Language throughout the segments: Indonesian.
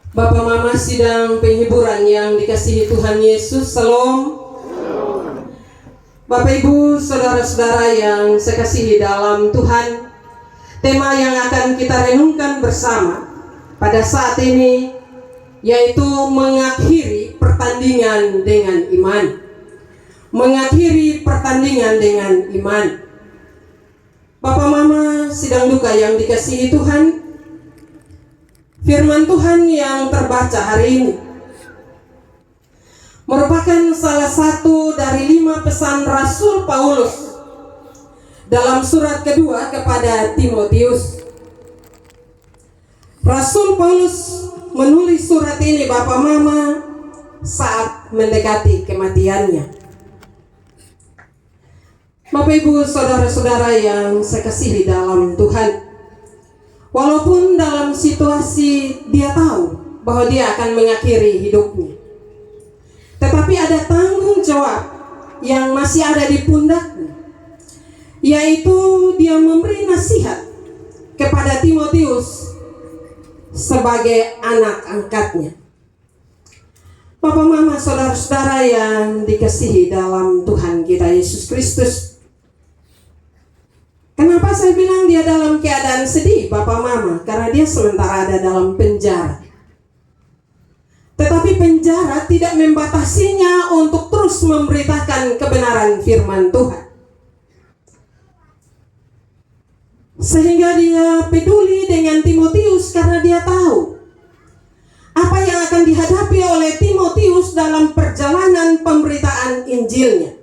Bapak Mama sidang penghiburan yang dikasihi Tuhan Yesus, Salam. Bapak Ibu, saudara-saudara yang saya kasihi dalam Tuhan, tema yang akan kita renungkan bersama pada saat ini yaitu mengakhiri pertandingan dengan iman. Mengakhiri pertandingan dengan iman. Bapak Mama sidang duka yang dikasihi Tuhan, firman Tuhan yang terbaca hari ini merupakan salah satu dari 5 pesan Rasul Paulus dalam surat kedua kepada Timotius. Rasul Paulus menulis surat ini, Bapak Mama, saat mendekati kematiannya. Bapak Ibu, saudara-saudara yang saya kasihi dalam Tuhan, walaupun dalam situasi dia tahu bahwa dia akan mengakhiri hidupnya, tetapi ada tanggung jawab yang masih ada di pundaknya, yaitu dia memberi nasihat kepada Timotius sebagai anak angkatnya. Bapak Mama, saudara-saudara yang dikasihi dalam Tuhan kita Yesus Kristus, kenapa saya bilang dia dalam keadaan sedih, Bapak Mama? Karena dia sementara ada dalam penjara. Tetapi penjara tidak membatasinya untuk terus memberitakan kebenaran firman Tuhan. Sehingga dia peduli dengan Timotius karena dia tahu apa yang akan dihadapi oleh Timotius dalam perjalanan pemberitaan Injilnya.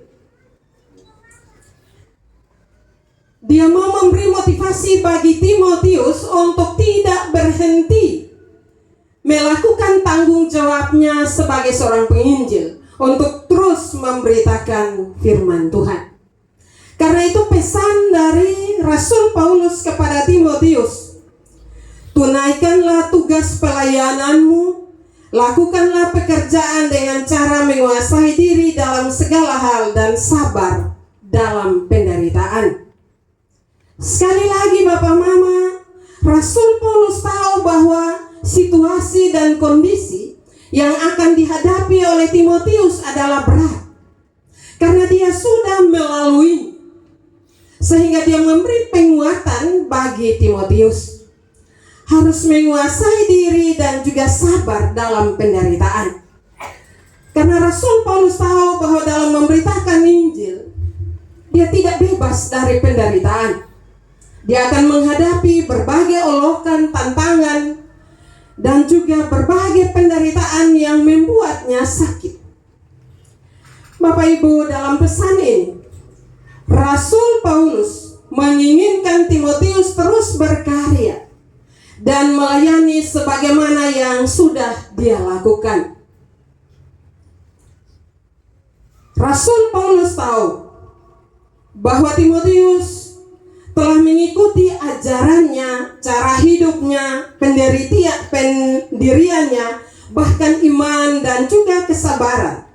Dia mau memberi motivasi bagi Timotius untuk tidak berhenti melakukan tanggung jawabnya sebagai seorang penginjil untuk terus memberitakan firman Tuhan. Karena itu pesan dari Rasul Paulus kepada Timotius, tunaikanlah tugas pelayananmu, lakukanlah pekerjaan dengan cara menguasai diri dalam segala hal dan sabar dalam penderitaan. Sekali lagi Bapak Mama, Rasul Paulus tahu bahwa situasi dan kondisi yang akan dihadapi oleh Timotius adalah berat, karena dia sudah melalui, sehingga dia memberi penguatan bagi Timotius harus menguasai diri dan juga sabar dalam penderitaan. Karena Rasul Paulus tahu bahwa dalam memberitakan Injil, dia tidak bebas dari penderitaan. Dia akan menghadapi berbagai olokan, tantangan, dan juga berbagai penderitaan yang membuatnya sakit. Bapak Ibu, dalam pesan ini Rasul Paulus menginginkan Timotius terus berkarya dan melayani sebagaimana yang sudah dia lakukan. Rasul Paulus tahu bahwa Timotius telah mengikuti ajarannya, cara hidupnya, pendiriannya, bahkan iman dan juga kesabaran,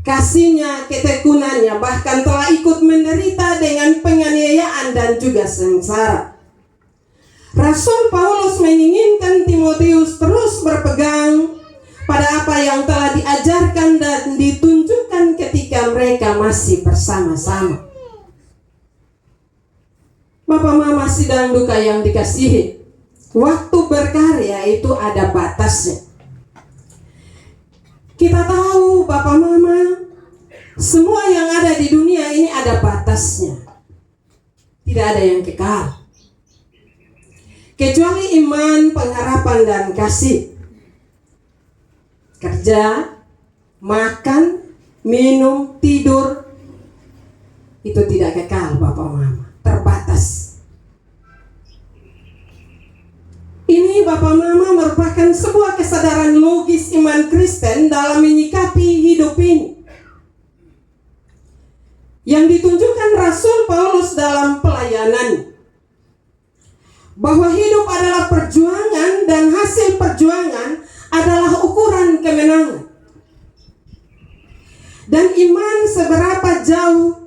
kasihnya, ketekunannya, bahkan telah ikut menderita dengan penganiayaan dan juga sengsara. Rasul Paulus menginginkan Timotius terus berpegang pada apa yang telah diajarkan dan ditunjukkan ketika mereka masih bersama-sama. Bapak Mama sidang duka yang dikasihi, waktu berkarya itu ada batasnya. Kita tahu Bapak Mama, semua yang ada di dunia ini ada batasnya. Tidak ada yang kekal, kecuali iman, pengharapan, dan kasih. Kerja, makan, minum, tidur, itu tidak kekal Bapak Mama, terbatas. Ini Bapak Mama merupakan sebuah kesadaran logis iman Kristen dalam menyikapi hidup ini, yang ditunjukkan Rasul Paulus dalam pelayanan, bahwa hidup adalah perjuangan dan hasil perjuangan adalah ukuran kemenangan. Dan iman seberapa jauh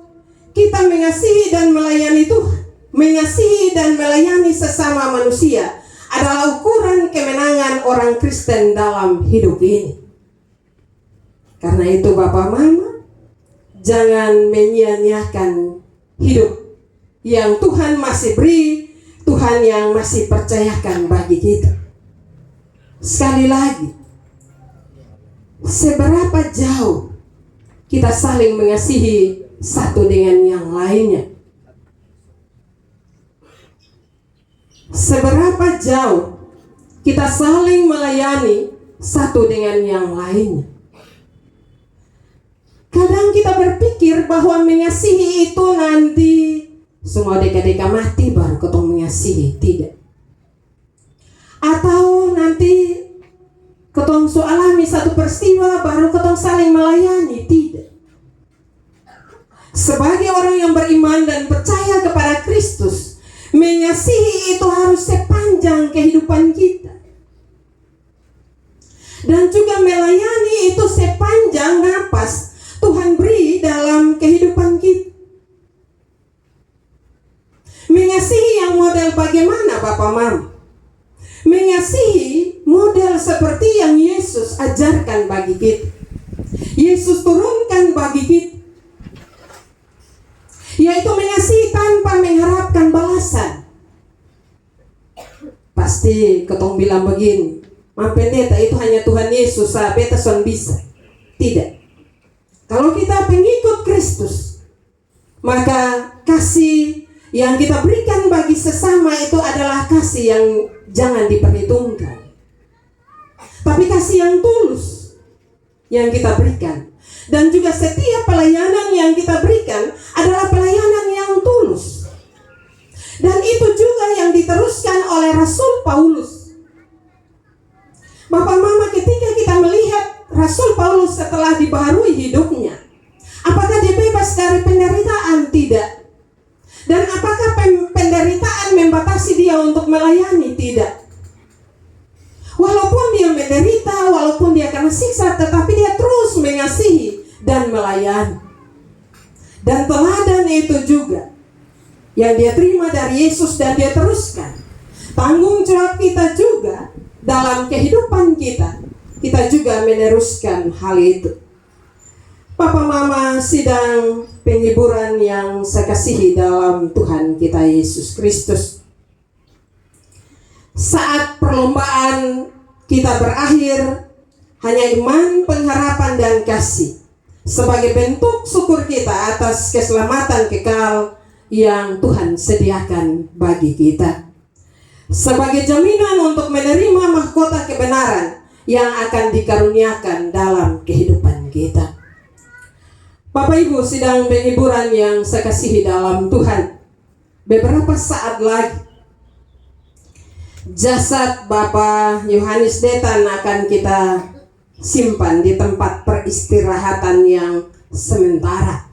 kita mengasihi dan melayani Tuhan, mengasihi dan melayani sesama manusia adalah ukuran kemenangan orang Kristen dalam hidup ini. Karena itu Bapak Mama, jangan menyia-nyiakan hidup yang Tuhan masih beri, Tuhan yang masih percayakan bagi kita. Sekali lagi, seberapa jauh kita saling mengasihi satu dengan yang lainnya? Seberapa jauh kita saling melayani satu dengan yang lainnya? Kadang kita berpikir bahwa mengasihi itu nanti semua deka-deka mati baru ketong mengasihi. Tidak. Atau nanti ketong alami satu peristiwa baru ketong saling melayani. Tidak. Sebagai orang yang beriman dan percaya kepada Kristus, mengasihi itu harus sepanjang kehidupan kita. Dan juga melayani itu sepanjang napas Tuhan beri dalam kehidupan kita. Mengasihi yang model bagaimana Bapak Mama? Mengasihi model seperti yang Yesus ajarkan bagi kita. Yesus turunkan bagi kita, yaitu mengasihi tanpa mengharapkan balasan. Pasti ketong bilang begini, "Ma pendeta, itu hanya Tuhan Yesus, beta son bisa." Tidak. Kalau kita pengikut Kristus, maka kasih yang kita berikan bagi sesama itu adalah kasih yang jangan diperhitungkan, tapi kasih yang tulus yang kita berikan. Dan juga setiap pelayanan yang kita berikan adalah pelayanan yang tulus. Dan itu juga yang diteruskan oleh Rasul Paulus. Bapak Mama, ketika kita melihat Rasul Paulus setelah dibaharui hidupnya, apakah dia bebas dari penderitaan? Tidak. Dan apakah penderitaan membatasi dia untuk melayani? Tidak. Walaupun dia menderita, walaupun dia kena siksa, tetapi dia terus mengasihi dan melayani. Dan teladan itu juga yang dia terima dari Yesus dan dia teruskan. Tanggung jawab kita juga dalam kehidupan kita. Kita juga meneruskan hal itu. Papa Mama sidang penghiburan yang saya kasihi dalam Tuhan kita Yesus Kristus. Saat perlombaan kita berakhir, hanya iman, pengharapan, dan kasih sebagai bentuk syukur kita atas keselamatan kekal yang Tuhan sediakan bagi kita. Sebagai jaminan untuk menerima mahkota kebenaran yang akan dikaruniakan dalam kehidupan kita. Bapak Ibu sidang penghiburan yang saya kasihi dalam Tuhan, beberapa saat lagi jasad Bapak Yohanes Detan akan kita simpan di tempat peristirahatan yang sementara.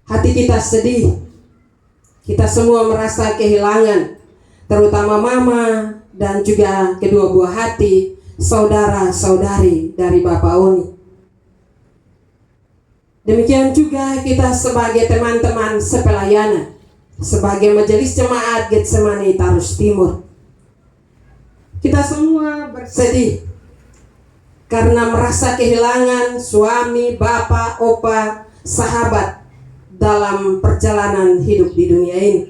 Hati kita sedih, kita semua merasa kehilangan, terutama Mama dan juga kedua buah hati saudara-saudari dari Bapak Oni. Demikian juga kita sebagai teman-teman sepelayanan, sebagai majelis jemaat Getsemani Tarus Timur. Kita semua bersedih karena merasa kehilangan suami, bapak, opa, sahabat dalam perjalanan hidup di dunia ini.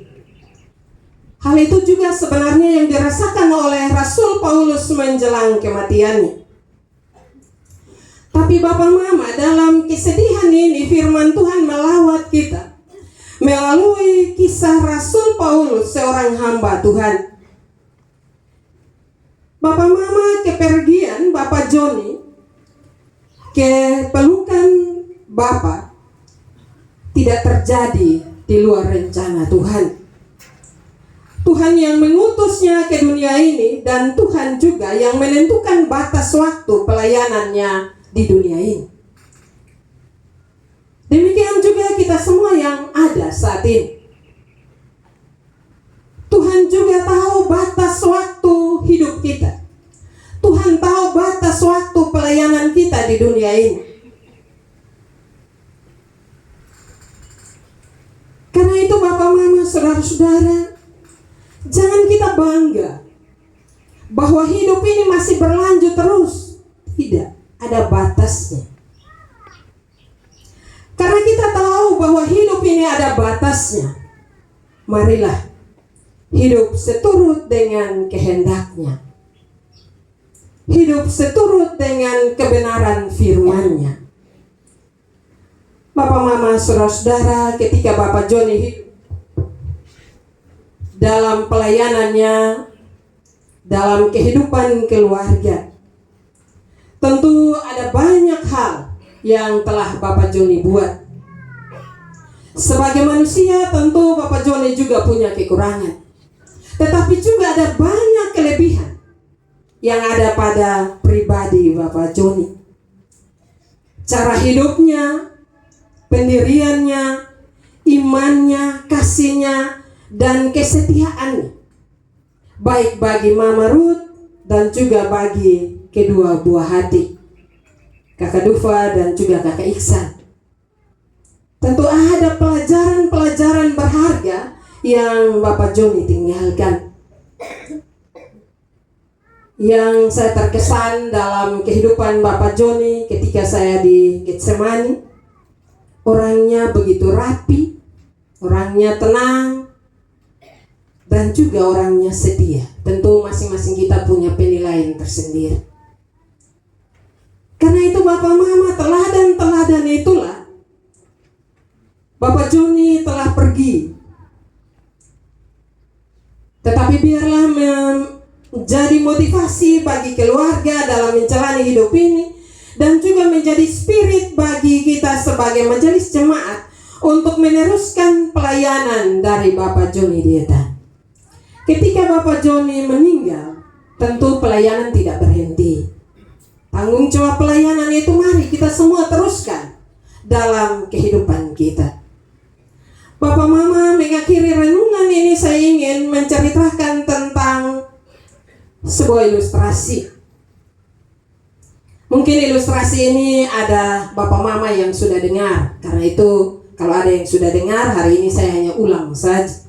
Hal itu juga sebenarnya yang dirasakan oleh Rasul Paulus menjelang kematiannya. Tapi Bapak Mama, dalam kesedihan ini firman Tuhan melawat kita melalui kisah Rasul Paulus, seorang hamba Tuhan. Bapak Mama kepergian Bapak Joni ke pelukan Bapak tidak terjadi di luar rencana Tuhan. Tuhan yang mengutusnya ke dunia ini, dan Tuhan juga yang menentukan batas waktu pelayanannya di dunia ini. Demikian juga kita semua yang ada saat ini. Tuhan juga tahu batas waktu hidup kita. Tuhan tahu batas waktu pelayanan kita di dunia ini. Karena itu Bapak Mama, saudara-saudara, Jangan kita bangga bahwa hidup ini masih berlanjut terus. Tidak, ada batasnya. Karena kita tahu bahwa hidup ini ada batasnya, marilah hidup seturut dengan kehendaknya. Hidup seturut dengan kebenaran firman-Nya. Bapak, Mama, Saudara-saudara, ketika Bapak Joni hidup dalam pelayanannya, dalam kehidupan keluarga, tentu ada banyak hal yang telah Bapak Joni buat. Sebagai manusia tentu Bapak Joni juga punya kekurangan, tetapi juga ada banyak kelebihan yang ada pada pribadi Bapak Joni. Cara hidupnya, pendiriannya, imannya, kasihnya, dan kesetiaannya, baik bagi Mama Ruth dan juga bagi kedua buah hati, Kakak Dufa dan juga Kakak Iksan. Tentu ada pelajaran-pelajaran berharga yang Bapak Joni tinggalkan. Yang saya terkesan dalam kehidupan Bapak Joni ketika saya di Getsemani, orangnya begitu rapi, orangnya tenang, dan juga orangnya setia. Tentu masing-masing kita punya penilaian tersendiri. Karena itu Bapak Mama, teladan-teladan itulah Bapak Joni telah pergi. Tetapi biarlah menjadi motivasi bagi keluarga dalam menjalani hidup ini, dan juga menjadi spirit bagi kita sebagai majelis jemaat untuk meneruskan pelayanan dari Bapak Joni Dietan. Ketika Bapak Joni meninggal, tentu pelayanan tidak berhenti. Tanggung jawab pelayanan itu mari kita semua teruskan dalam kehidupan kita. Bapak Mama, mengakhiri renungan ini saya ingin menceritakan tentang sebuah ilustrasi. Mungkin ilustrasi ini ada Bapak Mama yang sudah dengar. Karena itu kalau ada yang sudah dengar, hari ini saya hanya ulang saja.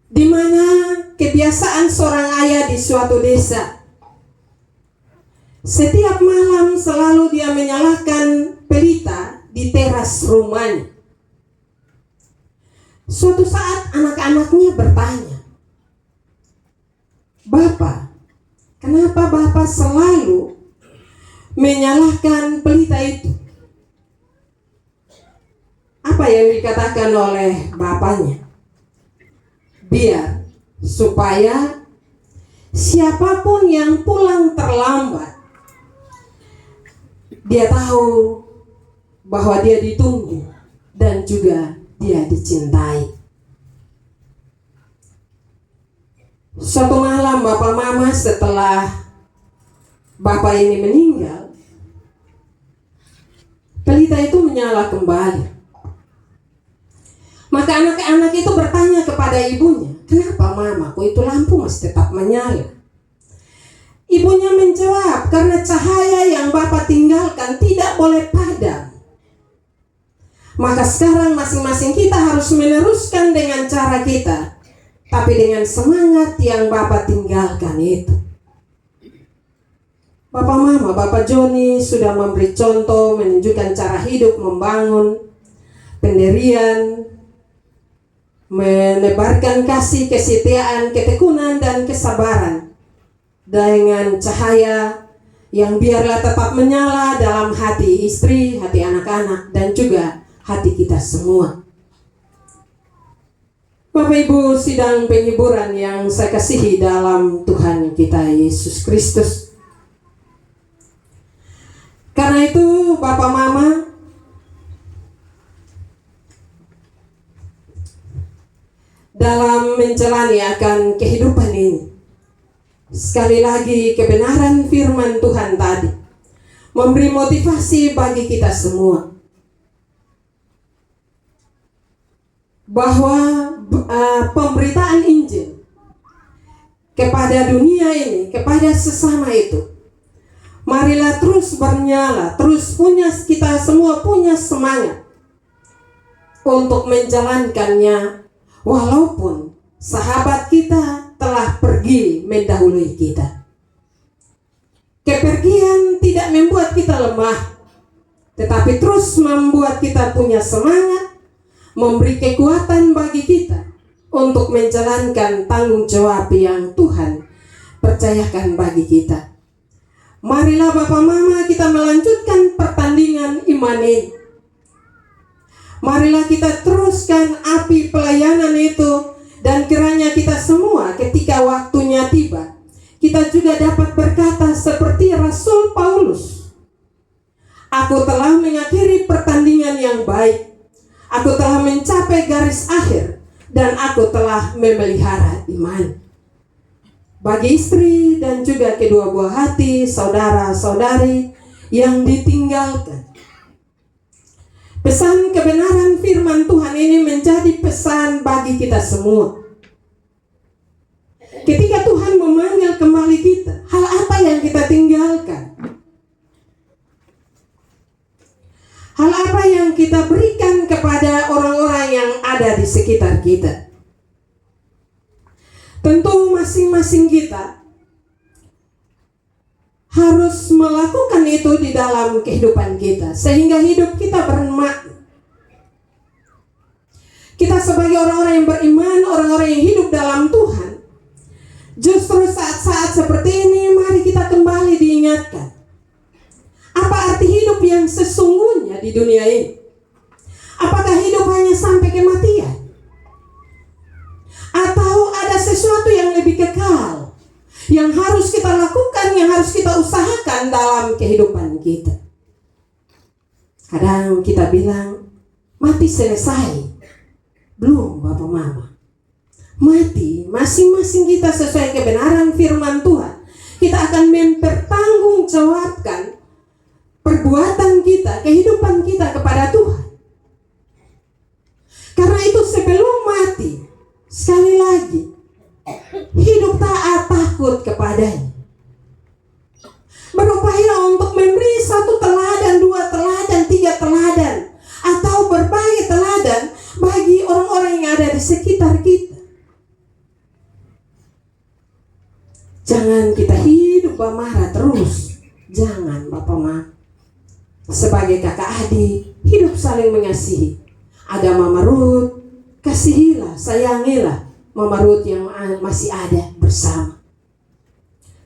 Di mana kebiasaan seorang ayah di suatu desa, setiap malam selalu dia menyalakan pelita di teras rumahnya. Suatu saat anak-anaknya bertanya, "Bapak, kenapa Bapak selalu menyalakan pelita itu?" Apa yang dikatakan oleh bapaknya? Biar supaya siapapun yang pulang terlambat, dia tahu bahwa dia ditunggu dan juga dia dicintai. Suatu malam Bapak Mama setelah Bapak ini meninggal, pelita itu menyala kembali. Maka anak-anak itu bertanya kepada ibunya, "Kenapa Mama, kok itu lampu masih tetap menyala?" Ibunya menjawab, "Karena cahaya yang Bapak tinggalkan tidak boleh padam. Maka sekarang masing-masing kita harus meneruskan dengan cara kita, tapi dengan semangat yang Bapak tinggalkan itu." Bapak Mama, Bapak Joni sudah memberi contoh, menunjukkan cara hidup, membangun pendirian, menebarkan kasih, kesetiaan, ketekunan, dan kesabaran dengan cahaya yang biarlah tetap menyala dalam hati istri, hati anak-anak, dan juga hati kita semua. Bapak Ibu sidang penghiburan yang saya kasihi dalam Tuhan kita Yesus Kristus. Karena itu Bapak Mama, dalam menjalani akan kehidupan ini, sekali lagi kebenaran firman Tuhan tadi memberi motivasi bagi kita semua bahwa pemberitaan Injil kepada dunia ini, kepada sesama itu, marilah terus bernyala, terus kita semua punya semangat untuk menjalankannya, walaupun sahabat kita telah pergi mendahului kita. Kepergian tidak membuat kita lemah, tetapi terus membuat kita punya semangat, memberi kekuatan bagi kita untuk menjalankan tanggung jawab yang Tuhan percayakan bagi kita. Marilah Bapak Mama kita melanjutkan pertandingan iman ini. Marilah kita teruskan api pelayanan itu, dan kiranya kita semua ketika waktunya tiba, kita juga dapat berkata seperti Rasul Paulus, "Aku telah mengakhiri pertandingan yang baik, aku telah mencapai garis akhir, dan aku telah memelihara iman." Bagi istri dan juga kedua buah hati, saudara-saudari yang ditinggalkan, pesan kebenaran firman Tuhan ini menjadi pesan bagi kita semua. Ketika Tuhan memanggil kembali kita, hal apa yang kita tinggalkan? Hal apa yang kita berikan kepada orang-orang yang ada di sekitar kita? Tentu masing-masing kita harus melakukan itu di dalam kehidupan kita, sehingga hidup kita bermakna. Kita sebagai orang-orang yang beriman, orang-orang yang hidup dalam Tuhan, justru saat-saat seperti ini mari kita kembali diingatkan, apa arti hidup yang sesungguhnya di dunia ini? Apakah hidup hanya sampai kematian? Atau ada sesuatu yang lebih kekal yang harus kita lakukan, yang harus kita usahakan dalam kehidupan kita? Kadang kita bilang, mati selesai. Belum, Bapak Mama. Mati, masing-masing kita sesuai kebenaran firman Tuhan, kita akan mempertanggungjawabkan perbuatan kita, kehidupan kita kepada Tuhan. Karena itu sebelum mati, sekali lagi, hidup taat takut kepadanya. Berupaya untuk memberi satu teladan, dua teladan, tiga teladan, atau berbagai teladan bagi orang-orang yang ada di sekitar kita. Jangan kita hidup marah terus. Jangan, Bapak Ma. Sebagai kakak adik, hidup saling mengasihi. Ada Mama Ruth, kasihilah, sayangilah Mama Ruth yang masih ada bersama.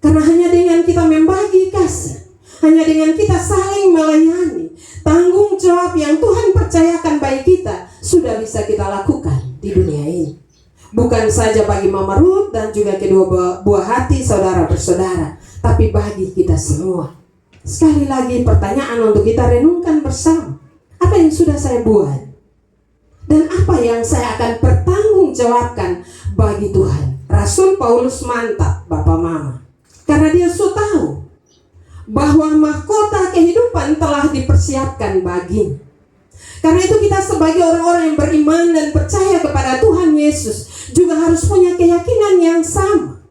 Karena hanya dengan kita membagi kasih, hanya dengan kita saling melayani, tanggung jawab yang Tuhan percayakan bagi kita sudah bisa kita lakukan di dunia ini. Bukan saja bagi Mama Ruth dan juga kedua buah hati saudara bersaudara, tapi bagi kita semua. Sekali lagi pertanyaan untuk kita renungkan bersama. Apa yang sudah saya buat? Dan apa yang saya akan pertanggungjawabkan bagi Tuhan? Rasul Paulus mantap, Bapak Mama. Karena dia sudah tahu bahwa mahkota kehidupan telah dipersiapkan baginya. Karena itu kita sebagai orang-orang yang beriman dan percaya kepada Tuhan Yesus juga harus punya keyakinan yang sama.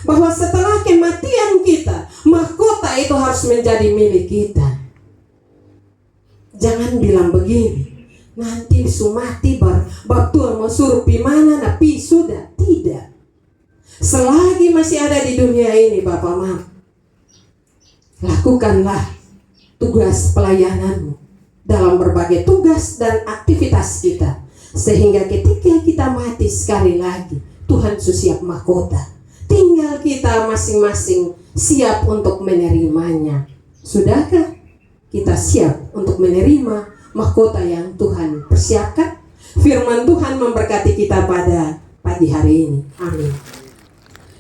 Bahwa setelah kematian kita, mahkota itu harus menjadi milik kita. Jangan bilang begini, nanti sumati baktul mau suruh pimana napi sudah. Tidak. Selagi masih ada di dunia ini, Bapak Ma, lakukanlah tugas pelayananmu dalam berbagai tugas dan aktivitas kita, sehingga ketika kita mati sekali lagi, Tuhan siap mahkota. Tinggal kita masing-masing siap untuk menerimanya. Sudahkah kita siap untuk menerima mahkota yang Tuhan persiapkan? Firman Tuhan memberkati kita pada pagi hari ini. Amin.